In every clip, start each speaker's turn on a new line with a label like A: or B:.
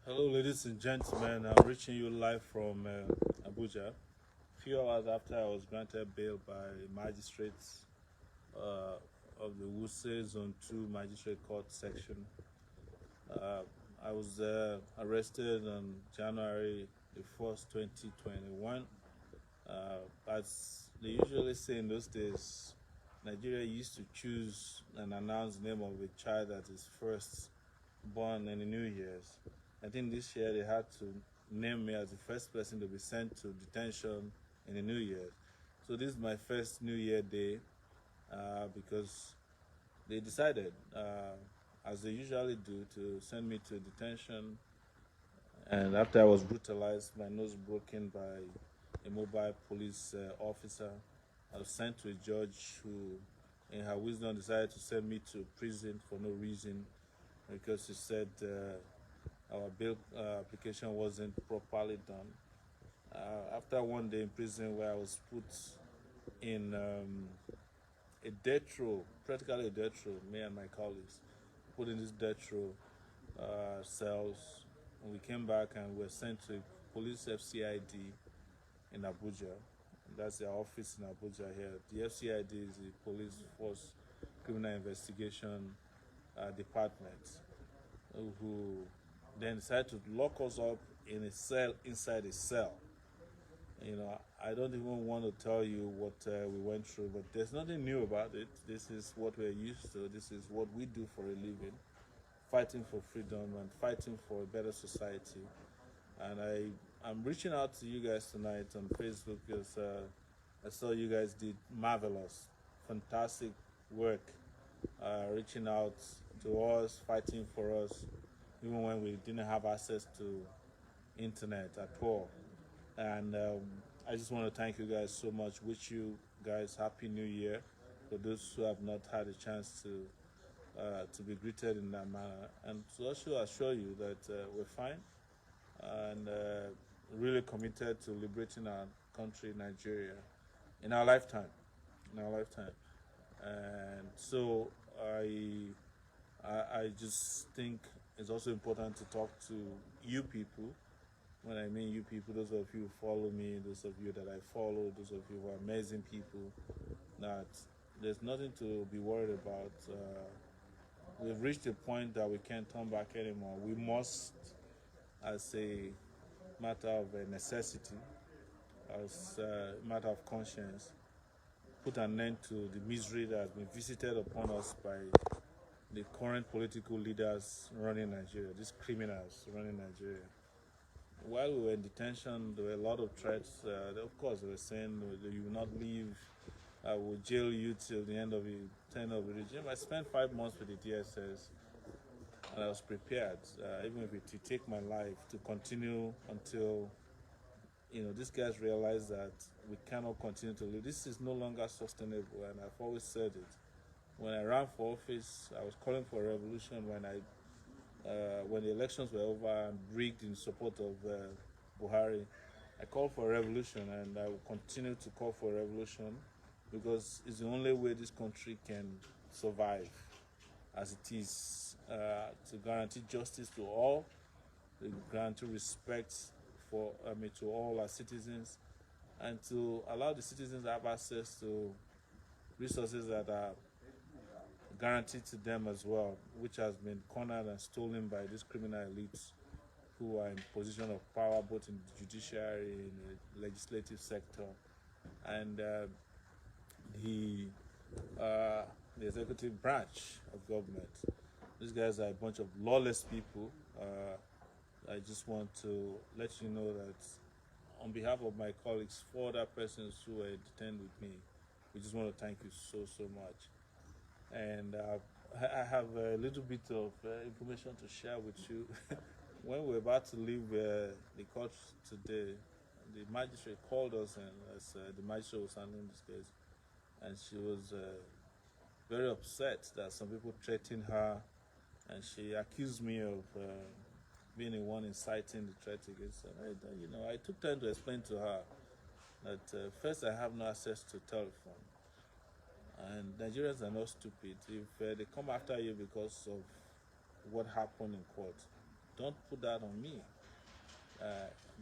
A: Hello, ladies and gentlemen. I'm reaching you live from Abuja. A few hours after I was granted bail by magistrates of the Wuse Zone 2 Magistrate Court section. Uh, I was arrested on January the 1st, 2021. As they usually say in those days, Nigeria used to choose and announce the name of a child that is first born in the New Year's. I think this year they had to name me as the first person to be sent to detention in the New Year. So this is my first New Year day because they decided, as they usually do, to send me to detention. And after I was brutalized, my nose broken by a mobile police officer, I was sent to a judge who, in her wisdom, decided to send me to prison for no reason because she said our bail application wasn't properly done. After one day in prison where I was put in a death row, practically a death row, me and my colleagues, put in this death row cells. And we came back and were sent to police FCID in Abuja. That's their office in Abuja here. The FCID is the Police Force Criminal Investigation Department, who then decided to lock us up in a cell inside a cell. I don't even want to tell you what we went through, but there's nothing new about it. This is what we're used to. This is what we do for a living, fighting for freedom and fighting for a better society. And I'm reaching out to you guys tonight on Facebook because I saw you guys did marvelous, fantastic work, reaching out to us, fighting for us, even when we didn't have access to internet at all. And I just want to thank you guys so much. Wish you guys happy New Year. For those who have not had a chance to be greeted in that manner, and to also assure you that we're fine and really committed to liberating our country, Nigeria, in our lifetime. In our lifetime, and so I just think it's also important to talk to you people. When I mean you people, those of you who follow me, those of you that I follow, those of you who are amazing people, that there's nothing to be worried about. We've reached a point that we can't turn back anymore. We must, as a matter of necessity, as a matter of conscience, put an end to the misery that has been visited upon us by the current political leaders running Nigeria, these criminals running Nigeria. While we were in detention, there were a lot of threats. Of course, they were saying you will not leave, I will jail you till the end of the tenure of the regime. I spent 5 months with the DSS, and I was prepared, even if it would take my life, to continue until these guys realize that we cannot continue to live. This is no longer sustainable, and I've always said it. When I ran for office, I was calling for a revolution. When the elections were over and rigged in support of Buhari, I called for a revolution, and I will continue to call for a revolution because it's the only way this country can survive as it is, to guarantee justice to all, to guarantee respect to all our citizens, and to allow the citizens to have access to resources that are guaranteed to them as well, which has been cornered and stolen by these criminal elites who are in position of power both in the judiciary, in the legislative sector, and the executive branch of government. These guys are a bunch of lawless people. I just want to let you know that on behalf of my colleagues, 4 other persons who were detained with me, we just want to thank you so much. And I have a little bit of information to share with you. When we were about to leave the court today, the magistrate called us, and as the magistrate was handling this case, and she was very upset that some people threatened her, and she accused me of being the one inciting the threat against her. I took time to explain to her that first, I have no access to telephone, and Nigerians are not stupid. If they come after you because of what happened in court, don't put that on me.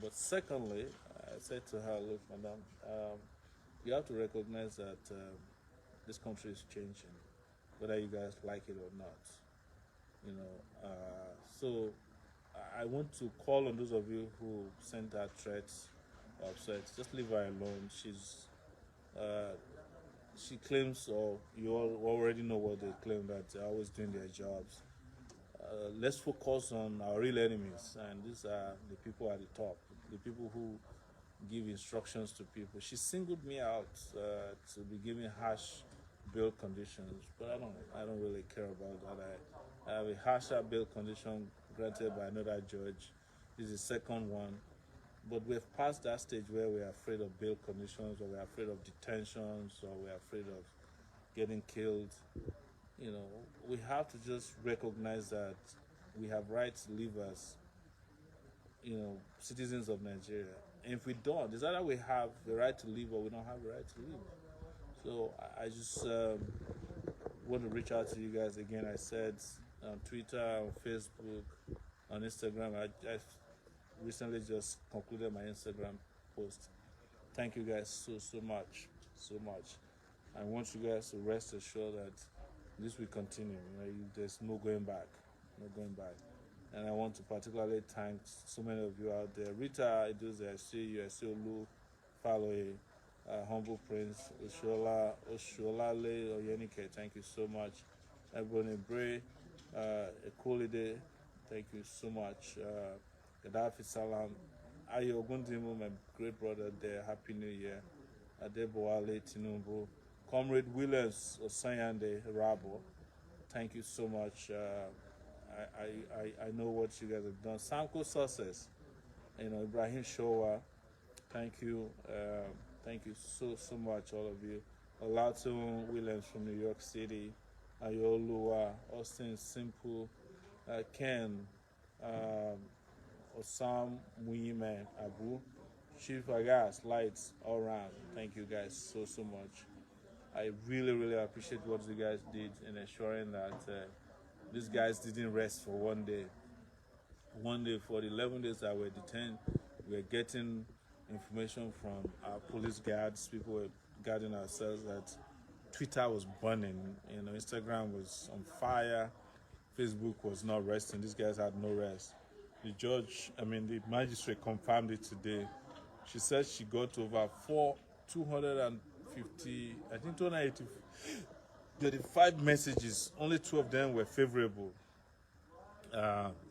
A: But secondly, I said to her, look, madam, you have to recognize that this country is changing, whether you guys like it or not. You know, so I want to call on those of you who sent her threats or upset. Just leave her alone. Uh, she claims, or you all already know what they claim, that they're always doing their jobs. Let's focus on our real enemies, and these are the people at the top, the people who give instructions to people. She singled me out to be giving harsh bail conditions, but I don't really care about that. I have a harsher bail condition granted by another judge. This is the second one, but we've passed that stage where we're afraid of bail conditions, or we're afraid of detentions, or we're afraid of getting killed. You know, we have to just recognize that we have rights to live as, you know, citizens of Nigeria. And if we don't, it's either we have the right to live or we don't have the right to live. So I just want to reach out to you guys again. I said on Twitter, on Facebook, on Instagram. I recently just concluded my Instagram post. Thank you guys so much, so much. I want you guys to rest assured that this will continue. You know, there's no going back, no going back. And I want to particularly thank so many of you out there. Rita, I see you. I see Olu, Faloye, Humble Prince, Osholale, Oyenike. Thank you so much. Ebony Bray, Ekolide, thank you so much. Gaddafi Salam, Ayo Ogundimu, my great brother there. Happy New Year. Adeboale Tinubu, Comrade Williams Osanyande Rabo, thank you so much. I know what you guys have done. Sanko Success, you know, Ibrahim Showa, thank you. Thank you so much, all of you. Olato Williams from New York City, Ayolua, Austin Simple, Ken, Osam Muime Abu, Chief Agas, Lights, all around. Thank you guys so much. I really appreciate what you guys did in ensuring that these guys didn't rest for one day. One day, for the 11 days that were detained, we were getting information from our police guards. People were guarding ourselves that Twitter was burning. You know, Instagram was on fire. Facebook was not resting. These guys had no rest. The magistrate confirmed it today. She said she got over 250, I think 280, 35 messages. Only 2 of them were favorable.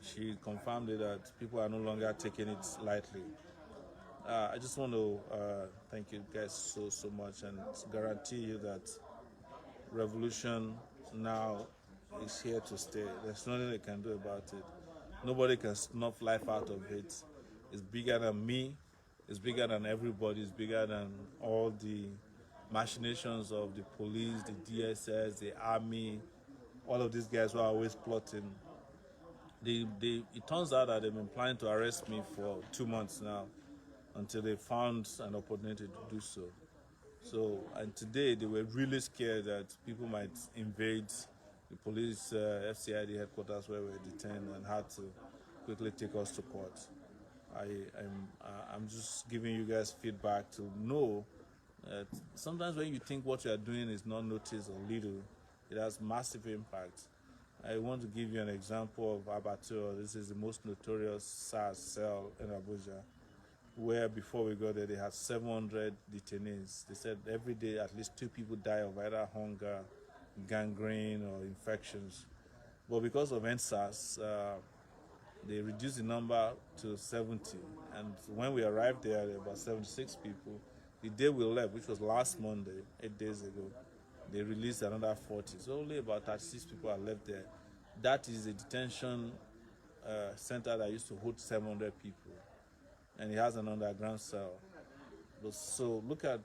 A: She confirmed it that people are no longer taking it lightly. I just want to thank you guys so much, and guarantee you that revolution now is here to stay. There's nothing they can do about it. Nobody can snuff life out of it. It's bigger than me. It's bigger than everybody. It's bigger than all the machinations of the police, the DSS, the army, all of these guys who are always plotting. It turns out that they've been planning to arrest me for 2 months now, until they found an opportunity to do so. And today they were really scared that people might invade the police FCID headquarters where we were detained, and had to quickly take us to court. I'm just giving you guys feedback to know that sometimes when you think what you are doing is not noticed or little, it has massive impact. I want to give you an example of Abattoir. This is the most notorious SARS cell in Abuja, where before we got there, they had 700 detainees. They said every day at least 2 people die of either hunger, gangrene, or infections. But because of NSAS, they reduced the number to 70. And when we arrived there were about 76 people. The day we left, which was last Monday, 8 days ago, they released another 40. So only about 36 people are left there. That is a detention center that used to hold 700 people. And it has an underground cell. So look at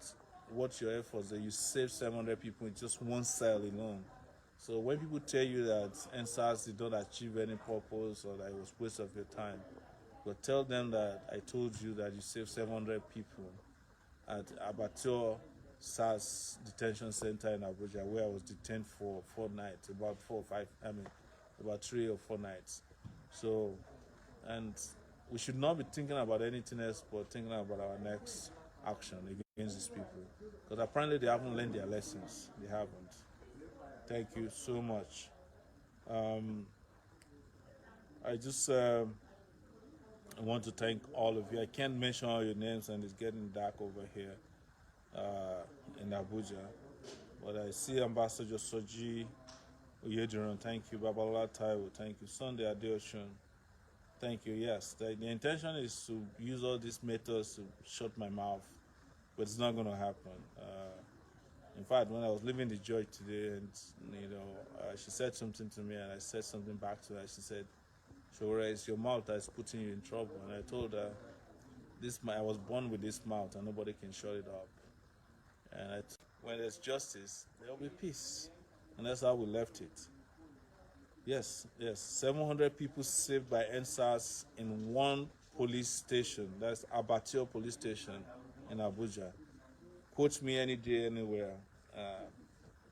A: what your efforts are. You save 700 people in just one cell alone. So when people tell you that NSAS did not achieve any purpose, or that it was a waste of your time, but tell them that I told you that you saved 700 people at Abattoir SARS detention center in Abuja, where I was detained for 4 nights, about 3 or 4 nights. So and we should not be thinking about anything else but thinking about our next action against these people, because apparently they haven't learned their lessons. They haven't. Thank you so much. I just want to thank all of you. I can't mention all your names, and it's getting dark over here in Abuja. But I see Ambassador Soji Oyediran, thank you. Babalola Taiwo, thank you. Sunday Adeoshun, thank you. Yes, the intention is to use all these methods to shut my mouth, but it's not going to happen. In fact, when I was leaving the judge today, and she said something to me, and I said something back to her. She said, "Sowore, it's your mouth that's putting you in trouble." And I told her, I was born with this mouth, and nobody can shut it up. And when there's justice, there'll be peace, and that's how we left it. Yes, 700 people saved by NSAS in one police station. That's Abattoir Police Station in Abuja. Quote me any day, anywhere.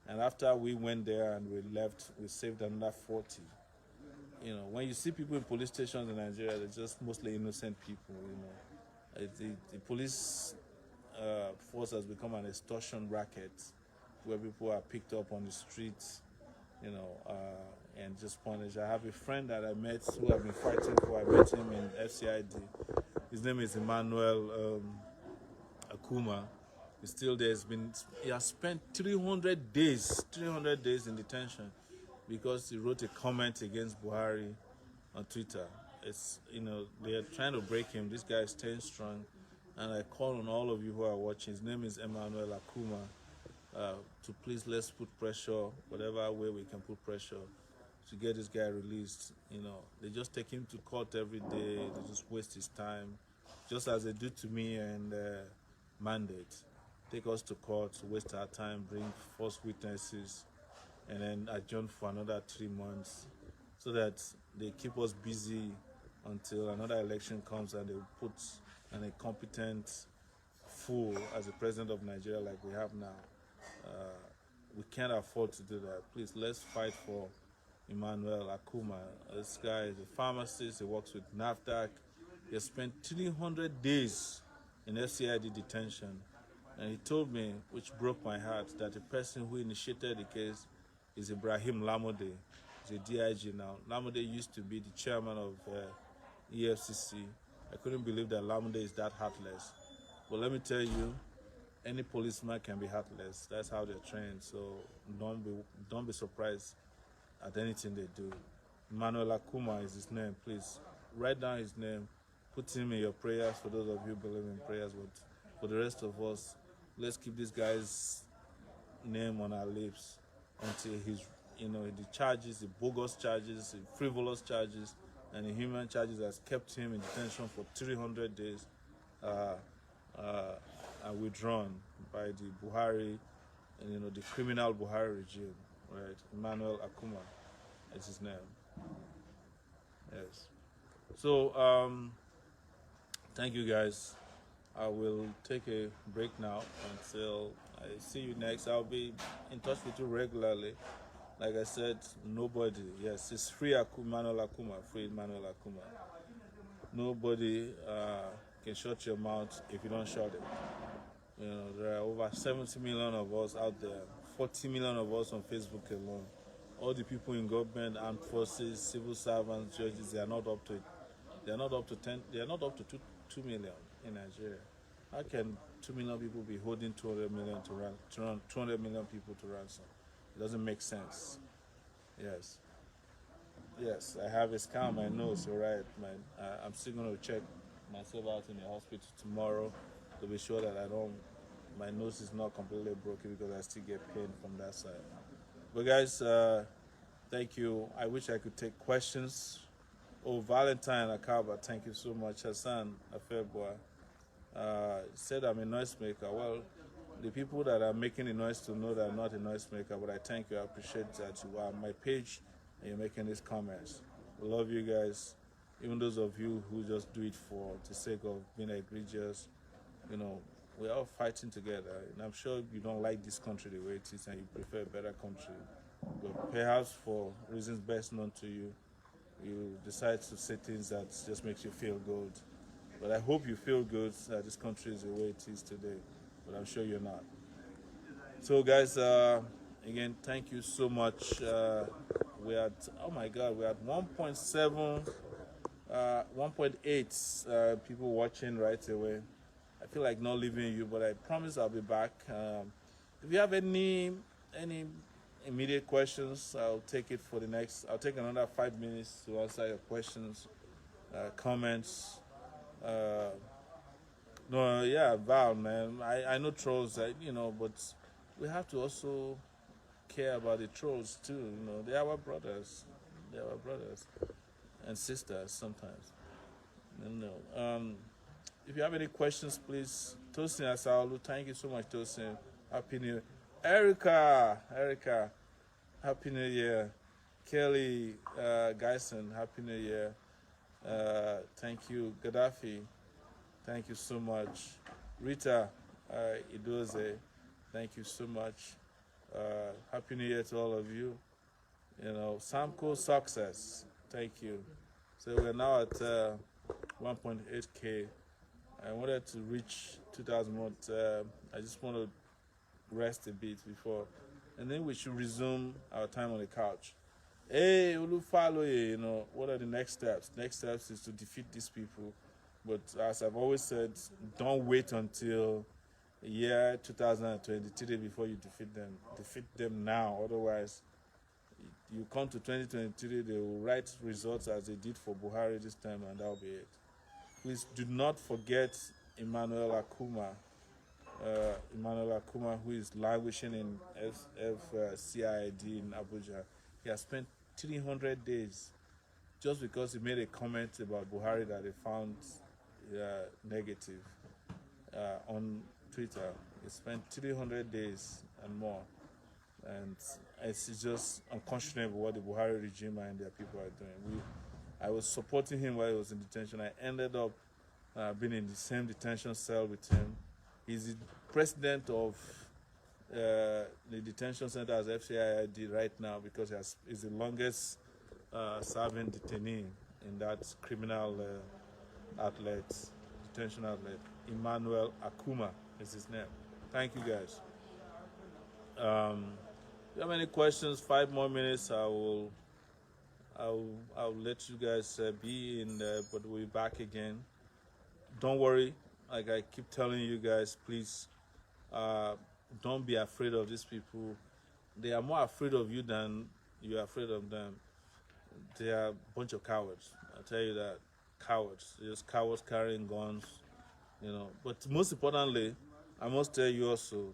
A: And after we went there and we left, we saved another 40. When you see people in police stations in Nigeria, they're just mostly innocent people. The police force has become an extortion racket where people are picked up on the streets, and just punished. I have a friend that I met who I've been fighting for. I met him in FCID. His name is Emmanuel Akuma. He's still there. He has spent 300 days in detention because he wrote a comment against Buhari on Twitter. They are trying to break him. This guy is staying strong, and I call on all of you who are watching. His name is Emmanuel Akuma. To please, let's put pressure, whatever way we can put pressure to get this guy released. They just take him to court every day. They just waste his time, just as they do to me and Mandate. Take us to court, waste our time, bring false witnesses, and then adjourn for another 3 months, so that they keep us busy until another election comes and they put an incompetent fool as the president of Nigeria like we have now. We can't afford to do that. Please, let's fight for Emmanuel Akuma. This guy is a pharmacist. He works with NAFDAC. He has spent 300 days in FCID detention. And he told me, which broke my heart, that the person who initiated the case is Ibrahim Lamode. He's a DIG now. Lamode used to be the chairman of EFCC. I couldn't believe that Lamode is that heartless. But let me tell you, any policeman can be heartless. That's how they're trained. So don't be surprised at anything they do. Emmanuel Akuma is his name. Please write down his name. Put him in your prayers for those of you who believe in prayers. But for the rest of us, let's keep this guy's name on our lips until he's, the charges, the bogus charges, the frivolous charges, and the human charges has kept him in detention for 300 days are withdrawn by the Buhari, the criminal Buhari regime, right? Emmanuel Akuma is his name. Yes. So, thank you guys. I will take a break now until I see you next. I'll be in touch with you regularly. Like I said, nobody, yes, it's free Emmanuel Akuma, free Emmanuel Akuma. Nobody can shut your mouth if you don't shut it. There are over 70 million of us out there, 40 million of us on Facebook alone. All the people in government, armed forces, civil servants, judges, they are not up to it. They are not up to 2 million in Nigeria. How can 2 million people be holding 200 million people to ransom? It doesn't make sense. Yes, I have a scar on my nose, all right, man. I'm still going to check myself out in the hospital tomorrow to be sure that my nose is not completely broken, because I still get pain from that side. But guys, thank you. I wish I could take questions. Oh, Valentine Akaba, thank you so much. Hassan Afeboa said I'm a noisemaker. Well, the people that are making the noise to know that I'm not a noisemaker, but I thank you. I appreciate that you are on my page and you're making these comments. I love you guys. Even those of you who just do it for the sake of being egregious, we're all fighting together. And I'm sure you don't like this country the way it is and you prefer a better country. But perhaps for reasons best known to you, you decide to say things that just makes you feel good. But I hope you feel good that this country is the way it is today. But I'm sure you're not. So, guys, again, thank you so much. We're at, oh my God, we're at 1.7, 1.8 people watching right away. I feel like not leaving you, but I promise I'll be back. If you have any immediate questions, I'll take it for the next. I'll take another 5 minutes to answer your questions, comments. No, yeah, Val, man. I know trolls, but we have to also care about the trolls too. They are our brothers. They are our brothers and sisters sometimes. If you have any questions, please. Tosin Asaolu, thank you so much, Tosin. Happy New Year. Erica, Happy New Year. Kelly Geisen, Happy New Year. Thank you. Gaddafi, thank you so much. Rita Idoze, thank you so much. Happy New Year to all of you. Samco Success, thank you. So we're now at 1.8K. I wanted to reach 2,000 more. I just want to rest a bit before, and then we should resume our time on the couch. Hey, Olufaloye, what are the next steps? Next steps is to defeat these people. But as I've always said, don't wait until the year 2023 before you defeat them. Defeat them now. Otherwise, you come to 2023, they will write results as they did for Buhari this time, and that'll be it. Please do not forget Emmanuel Akuma. Who is languishing in FCID in Abuja. He has spent 300 days just because he made a comment about Buhari that they found negative on Twitter. He spent 300 days and more. And it's just unconscionable what the Buhari regime and their people are doing. I was supporting him while he was in detention. I ended up being in the same detention cell with him. He's the president of the detention center as FCID right now because he's the longest serving detainee in that criminal detention outlet. Emmanuel Akuma is his name. Thank you, guys. If you have any questions, 5 more minutes, I'll let you guys be in there, but we'll be back again. Don't worry, like I keep telling you guys, please don't be afraid of these people. They are more afraid of you than you are afraid of them. They are a bunch of cowards. I tell you that. Cowards. They're just cowards carrying guns, But most importantly, I must tell you also,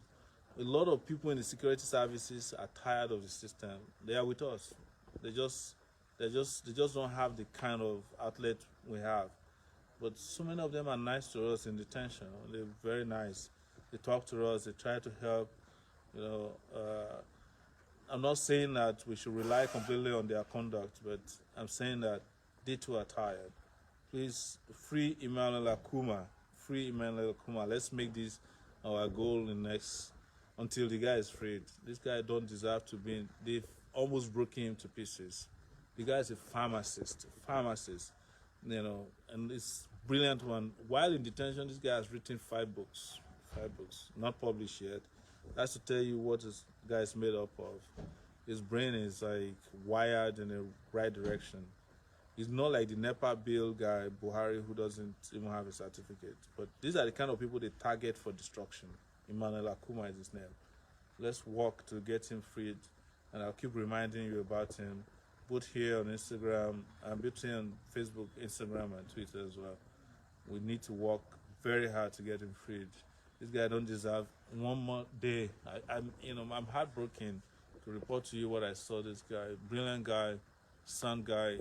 A: a lot of people in the security services are tired of the system. They are with us. They just don't have the kind of outlet we have. But so many of them are nice to us in detention. They're very nice. They talk to us. They try to help. I'm not saying that we should rely completely on their conduct, but I'm saying that they too are tired. Please free Emmanuel Akuma. Free Emmanuel Akuma. Let's make this our goal in next until the guy is freed. This guy don't deserve to be in. They've almost broken him to pieces. The guy is a pharmacist, and it's brilliant one. While in detention, this guy has written 5 books, not published yet. That's to tell you what this guy is made up of. His brain is like wired in the right direction. He's not like the NEPA bill guy, Buhari, who doesn't even have a certificate. But these are the kind of people they target for destruction. Emmanuel Akuma is his name. Let's work to get him freed, and I'll keep reminding you about him, both here on Instagram, and both here on Facebook, Instagram, and Twitter as well. We need to work very hard to get him freed. This guy don't deserve one more day. I'm heartbroken to report to you what I saw. This guy, brilliant guy, son guy.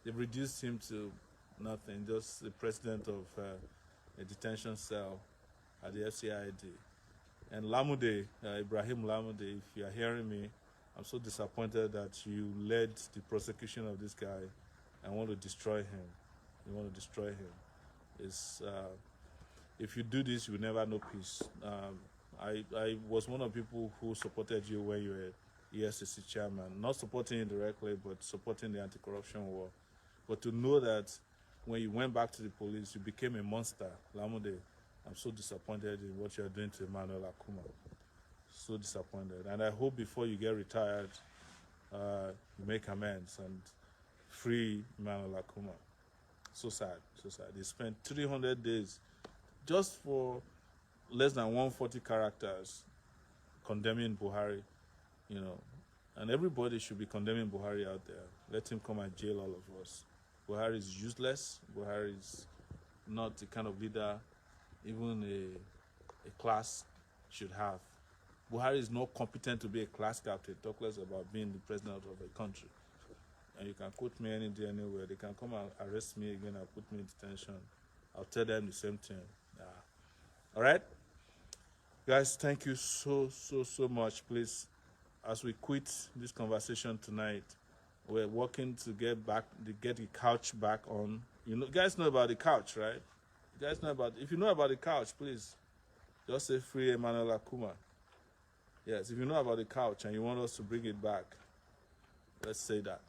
A: They've reduced him to nothing, just the president of a detention cell at the FCID. And Lamude, Ibrahim Lamude, if you are hearing me, I'm so disappointed that you led the prosecution of this guy and want to destroy him. You want to destroy him. If you do this, you will never know peace. I was one of the people who supported you when you were ESCC chairman. Not supporting you directly, but supporting the anti-corruption war. But to know that when you went back to the police, you became a monster, Lamude, I'm so disappointed in what you're doing to Emmanuel Akuma. So disappointed. And I hope before you get retired, you make amends and free Emmanuel Akuma. So sad, so sad. They spent 300 days just for less than 140 characters condemning Buhari, you know. And everybody should be condemning Buhari out there. Let him come and jail all of us. Buhari is useless. Buhari is not the kind of leader even a class should have. Buhari is not competent to be a class captain, talk less about being the president of a country. And you can quote me any day, anywhere. They can come and arrest me again and put me in detention. I'll tell them the same thing. Yeah. All right? Guys, thank you so much. Please, as we quit this conversation tonight, we're working to get the couch back on. You know, guys know about the couch, right? You guys know about. If you know about the couch, please just say free Emmanuel Akuma. Yes, if you know about the couch and you want us to bring it back, let's say that.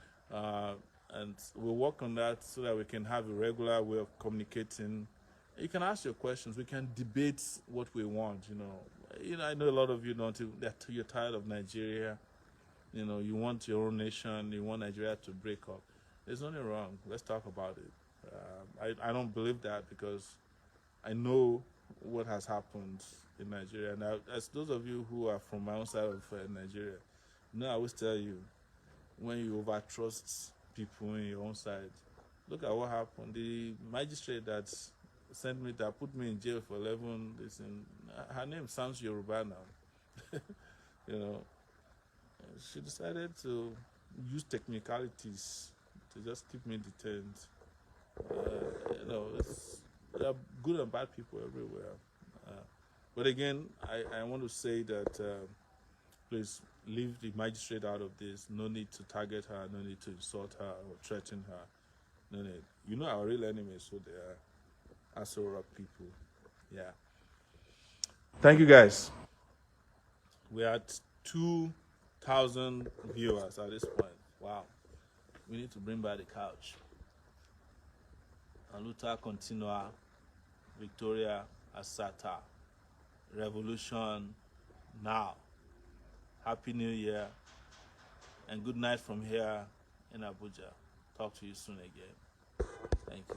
A: And we'll work on that so that we can have a regular way of communicating. You can ask your questions. We can debate what we want. You know, I know a lot of you you're tired of Nigeria. You know, you want your own nation. You want Nigeria to break up. There's nothing wrong. Let's talk about it. I don't believe that because I know what has happened in Nigeria. Now, as those of you who are from my own side of Nigeria, you know, I always tell you, when you overtrust people in your own side, look at what happened. The magistrate that put me in jail for 11 days, her name sounds Yoruba now. You know, she decided to use technicalities to just keep me detained. You know, there are good and bad people everywhere. But again, I want to say that please leave the magistrate out of this. No need to target her. No need to insult her or threaten her. No need. You know our real enemies, so they are Sowore people. Yeah. Thank you, guys. We're at 2,000 viewers at this point. Wow. We need to bring back the couch. Aluta continua. Victoria Asata. Revolution now. Happy New Year. And good night from here in Abuja. Talk to you soon again. Thank you.